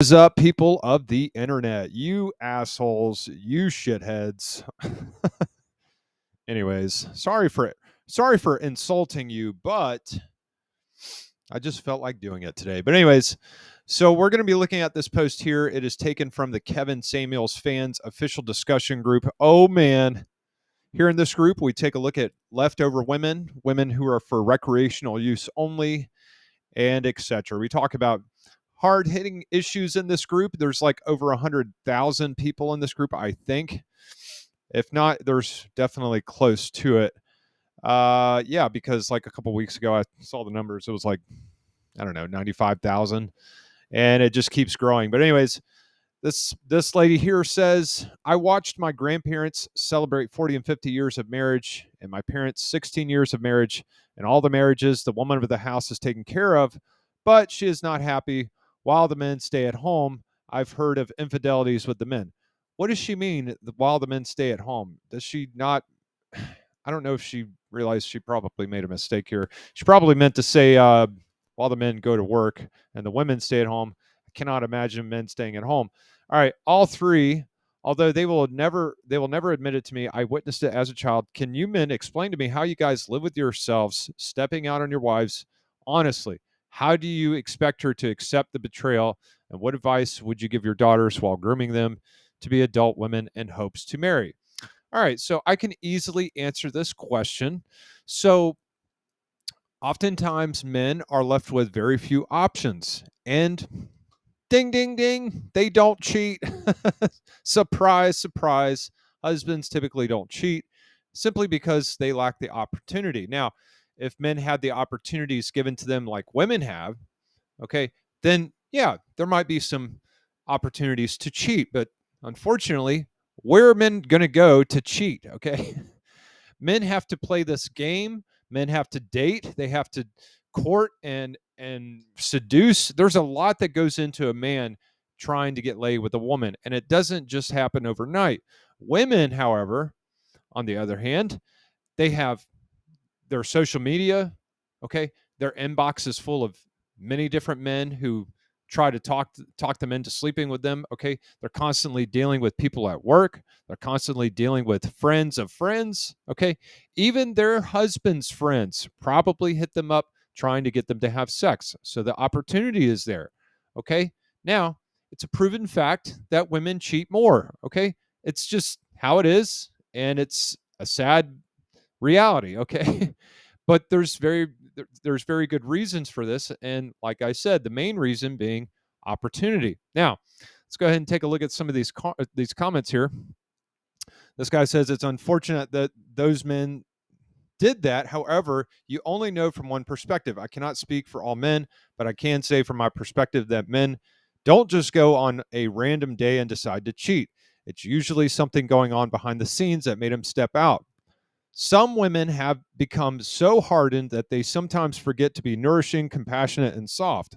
Is up, people of the internet? You assholes, you shitheads. Anyways, sorry for insulting you, but I just felt like doing it today. But anyways, so we're going to be looking at this post here. It is taken from the Kevin Samuels fans official discussion group. Oh man, here in this group, we take a look at leftover women, women who are for recreational use only, and etc. We talk about hard hitting issues in this group. There's like over 100,000 people in this group, I think. If not, there's definitely close to it. Yeah, because like a couple weeks ago, I saw the numbers. It was like, I don't know, 95,000, and it just keeps growing. But anyways, this lady here says, I watched my grandparents celebrate 40 and 50 years of marriage, and my parents 16 years of marriage, and all the marriages the woman of the house is taken care of, but she is not happy while the men stay at home. I've heard of infidelities with the men. What does she mean while the men stay at home? Does she not? I don't know if she realized she probably made a mistake here. She probably meant to say while the men go to work and the women stay at home. I cannot imagine men staying at home. All right, all three, although they will never admit it to me. I witnessed it as a child. Can you men explain to me how you guys live with yourselves, stepping out on your wives? Honestly, how do you expect her to accept the betrayal? And what advice would you give your daughters while grooming them to be adult women in hopes to marry? All right, so I can easily answer this question. So, oftentimes men are left with very few options, and ding, ding, ding, they don't cheat. Surprise, surprise. Husbands typically don't cheat simply because they lack the opportunity. Now, if men had the opportunities given to them like women have, okay, then yeah, there might be some opportunities to cheat. But unfortunately, where are men going to go to cheat? Okay. Men have to play this game. Men have to date. They have to court and seduce. There's a lot that goes into a man trying to get laid with a woman, and it doesn't just happen overnight. Women, however, on the other hand, they have their social media, okay? Their inbox is full of many different men who try to talk them into sleeping with them, okay? They're constantly dealing with people at work. They're constantly dealing with friends of friends, okay? Even their husband's friends probably hit them up trying to get them to have sex. So the opportunity is there, okay? Now, it's a proven fact that women cheat more, okay? It's just how it is, and it's a sad reality, okay? But there's very good reasons for this, and like I said, the main reason being opportunity. Now, let's go ahead and take a look at some of these comments here. This guy says it's unfortunate that those men did that. However, you only know from one perspective. I cannot speak for all men, but I can say from my perspective that men don't just go on a random day and decide to cheat. It's usually something going on behind the scenes that made them step out. Some women have become so hardened that they sometimes forget to be nourishing, compassionate, and soft.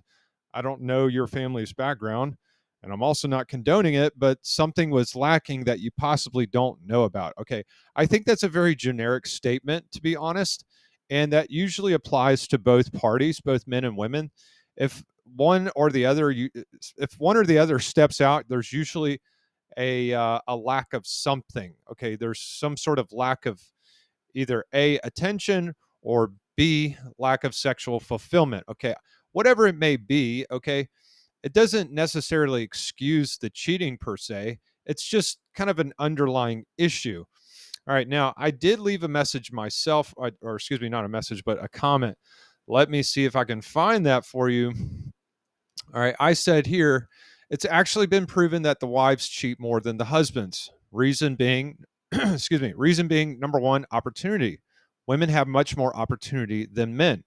I don't know your family's background, and I'm also not condoning it, but something was lacking that you possibly don't know about. Okay. I think that's a very generic statement, to be honest. And that usually applies to both parties, both men and women. If one or the other, if one or the other steps out, there's usually a lack of something. Okay. There's some sort of lack of either A, attention, or B, lack of sexual fulfillment. Okay. Whatever it may be, okay, it doesn't necessarily excuse the cheating per se. It's just kind of an underlying issue. All right. Now, I did leave a message myself, or excuse me, not a message, but a comment. Let me see if I can find that for you. All right. I said here, it's actually been proven that the wives cheat more than the husbands. Reason being, excuse me, reason being number one, opportunity. Women have much more opportunity than men.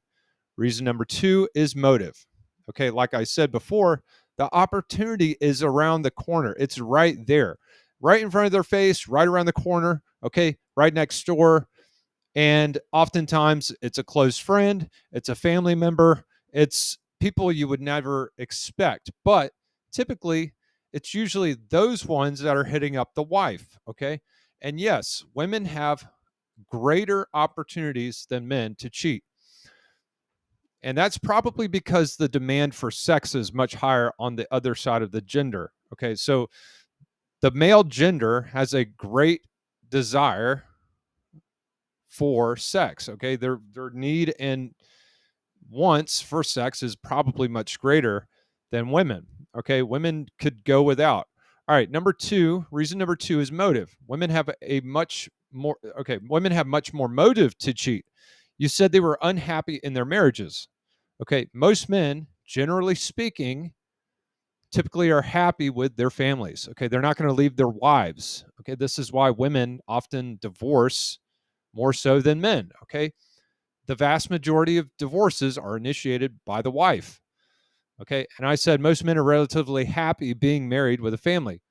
Reason number two is motive. Okay. Like I said before, the opportunity is around the corner. It's right there, right in front of their face, right around the corner. Okay. Right next door. And oftentimes it's a close friend, it's a family member, it's people you would never expect. But typically, it's usually those ones that are hitting up the wife. Okay. And yes, women have greater opportunities than men to cheat. And that's probably because the demand for sex is much higher on the other side of the gender. Okay, so the male gender has a great desire for sex. Okay, their need and wants for sex is probably much greater than women. Okay, women could go without. All right, reason number two is motive. Women have a much more women have much more motive to cheat. You said they were unhappy in their marriages. Okay, most men, generally speaking, typically are happy with their families. Okay, they're not going to leave their wives. Okay, this is why women often divorce more so than men. Okay, the vast majority of divorces are initiated by the wife. Okay, and I said most men are relatively happy being married with a family.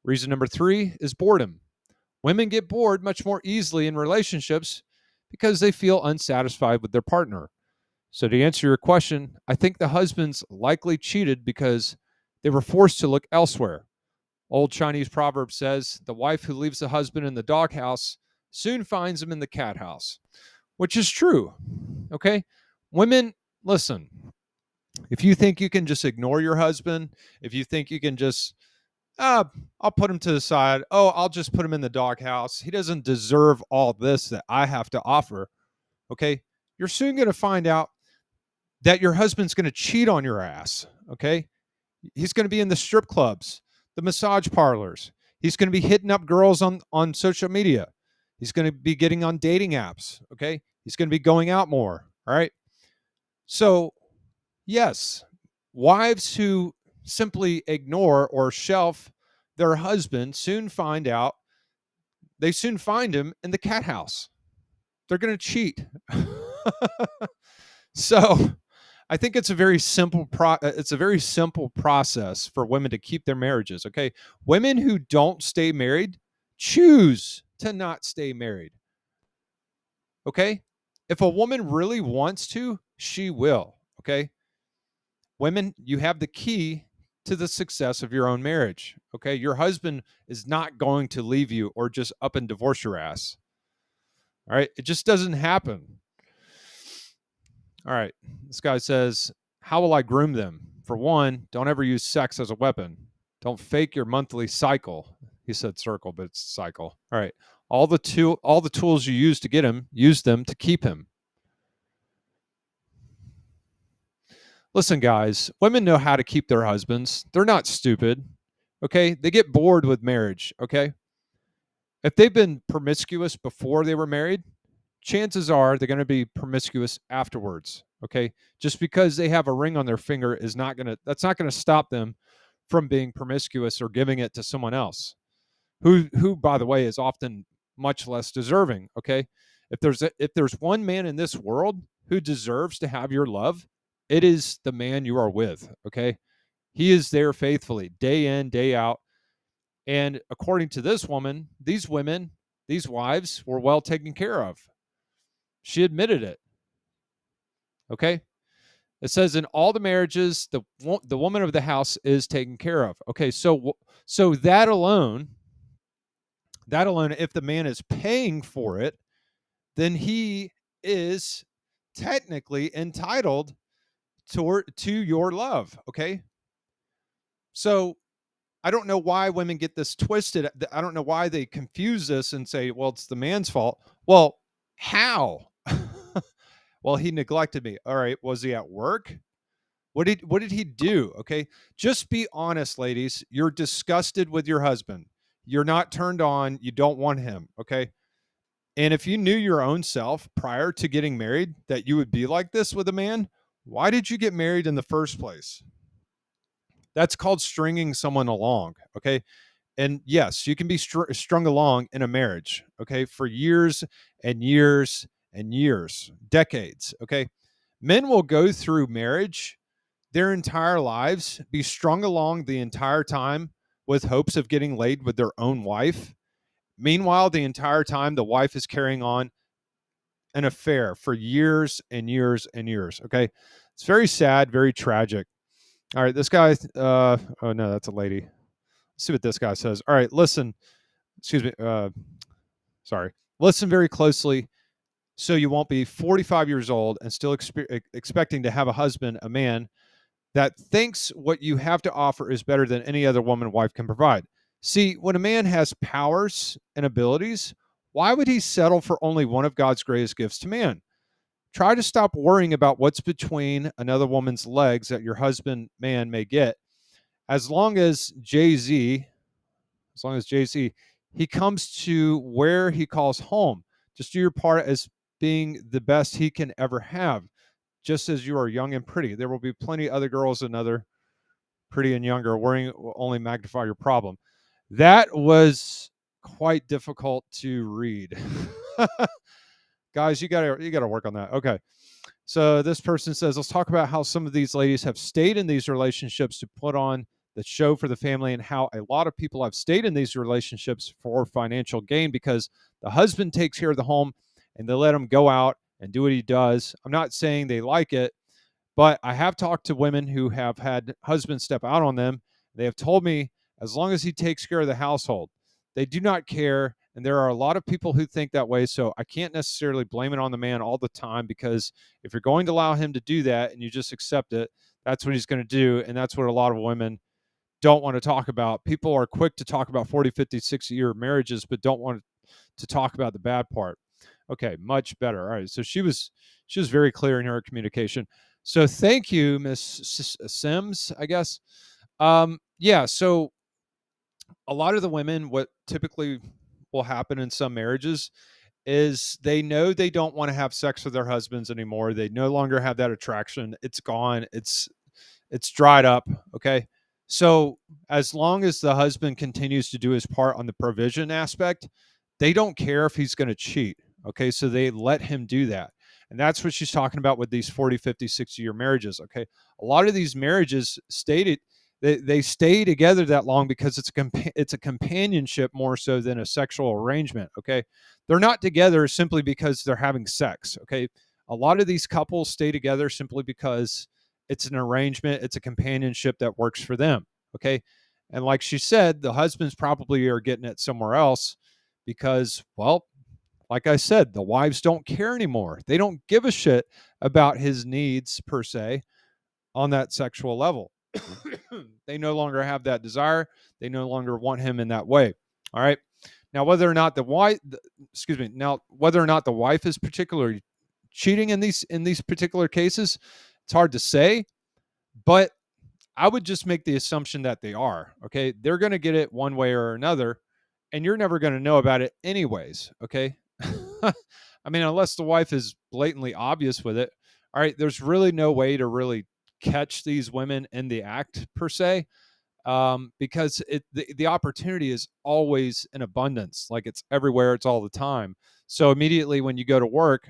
Reason number three is boredom. Women get bored much more easily in relationships because they feel unsatisfied with their partner. So, to answer your question, I think the husbands likely cheated because they were forced to look elsewhere. Old Chinese proverb says, the wife who leaves the husband in the doghouse soon finds him in the cat house, which is true. Okay? Women, listen, if you think you can just ignore your husband, if you think you can just, uh, I'll put him to the side, oh, I'll just put him in the doghouse, he doesn't deserve all this that I have to offer, okay? You're soon going to find out that your husband's going to cheat on your ass, okay? He's going to be in the strip clubs, the massage parlors. He's going to be hitting up girls on social media. He's going to be getting on dating apps, okay? He's going to be going out more, all right? So, yes, wives who simply ignore or shelf their husband they soon find him in the cat house. They're going to cheat. So, I think it's a very simple process for women to keep their marriages, okay? Women who don't stay married choose to not stay married. Okay? If a woman really wants to, she will, okay? Women, you have the key to the success of your own marriage, okay? Your husband is not going to leave you or just up and divorce your ass. All right? It just doesn't happen. All right. This guy says, how will I groom them? For one, don't ever use sex as a weapon. Don't fake your monthly cycle. He said circle, but it's cycle. All right. All the tools you use to get him, use them to keep him. Listen, guys, women know how to keep their husbands. They're not stupid. Okay? They get bored with marriage, okay? If they've been promiscuous before they were married, chances are they're going to be promiscuous afterwards. Okay. Just because they have a ring on their finger that's not going to stop them from being promiscuous or giving it to someone else who, by the way, is often much less deserving. Okay. If there's one man in this world who deserves to have your love, it is the man you are with. Okay. He is there faithfully, day in, day out. And according to this woman, these wives were well taken care of. She admitted it. Okay. It says in all the marriages, the woman of the house is taken care of. Okay. So that alone, if the man is paying for it, then he is technically entitled to your love. Okay. So I don't know why women get this twisted. I don't know why they confuse this and say, well, it's the man's fault. Well, how? Well, he neglected me. All right. Was he at work? What did he do? Okay. Just be honest, ladies. You're disgusted with your husband. You're not turned on. You don't want him. Okay. And if you knew your own self prior to getting married that you would be like this with a man, why did you get married in the first place? That's called stringing someone along. Okay. And yes, you can be strung along in a marriage. Okay. For years and years and years, decades. Okay. Men will go through marriage their entire lives, be strung along the entire time with hopes of getting laid with their own wife. Meanwhile, the entire time, the wife is carrying on an affair for years and years and years. Okay. It's very sad, very tragic. All right. This guy, oh no, that's a lady. Let's see what this guy says. All right. Listen, excuse me. Sorry. Listen very closely. So you won't be 45 years old and still expecting to have a husband, a man that thinks what you have to offer is better than any other woman wife can provide. See, when a man has powers and abilities, why would he settle for only one of God's greatest gifts to man? Try to stop worrying about what's between another woman's legs that your husband, man, may get. As long as Jay Z, as long as Jay Z, he comes to where he calls home. Just do your part as being the best he can ever have. Just as you are young and pretty, there will be plenty other girls and other pretty and younger. Worrying will only magnify your problem. That was quite difficult to read. Guys, you gotta work on that. Okay. So this person says, let's talk about how some of these ladies have stayed in these relationships to put on the show for the family, and how a lot of people have stayed in these relationships for financial gain because the husband takes care of the home and they let him go out and do what he does. I'm not saying they like it, but I have talked to women who have had husbands step out on them. They have told me as long as he takes care of the household, they do not care. And there are a lot of people who think that way. So I can't necessarily blame it on the man all the time, because if you're going to allow him to do that and you just accept it, that's what he's going to do. And that's what a lot of women don't want to talk about. People are quick to talk about 40, 50, 60-year marriages, but don't want to talk about the bad part. Okay, much better. All right. So she was very clear in her communication. So thank you, Miss Sims, I guess. Yeah, so a lot of the women, what typically will happen in some marriages is they know they don't want to have sex with their husbands anymore. They no longer have that attraction. It's gone. It's dried up. Okay. So as long as the husband continues to do his part on the provision aspect, they don't care if he's going to cheat. Okay. So they let him do that. And that's what she's talking about with these 40, 50, 60-year marriages. Okay. A lot of these marriages stated they stay together that long because it's a companionship more so than a sexual arrangement. Okay. They're not together simply because they're having sex. Okay. A lot of these couples stay together simply because it's an arrangement, it's a companionship that works for them. Okay. And like she said, the husbands probably are getting it somewhere else because, well, like I said, the wives don't care anymore. They don't give a shit about his needs per se on that sexual level. They no longer have that desire. They no longer want him in that way. All right. Now, whether or not the wife, excuse me, now whether or not the wife is particularly cheating in these particular cases, it's hard to say. But I would just make the assumption that they are. Okay, they're going to get it one way or another, and you're never going to know about it anyways. Okay. I mean, unless the wife is blatantly obvious with it. All right, there's really no way to really catch these women in the act per se, because the opportunity is always in abundance, like it's everywhere, it's all the time. So immediately when you go to work,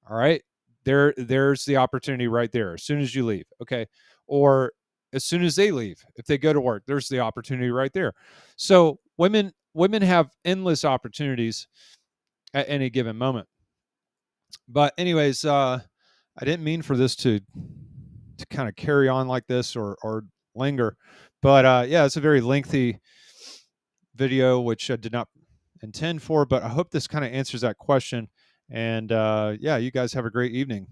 all right, there's the opportunity right there as soon as you leave. Okay. Or as soon as they leave, if they go to work, there's the opportunity right there. So women have endless opportunities at any given moment. But anyways, I didn't mean for this to kind of carry on like this or linger, but yeah, it's a very lengthy video which I did not intend for, but I hope this kind of answers that question. And yeah, you guys have a great evening.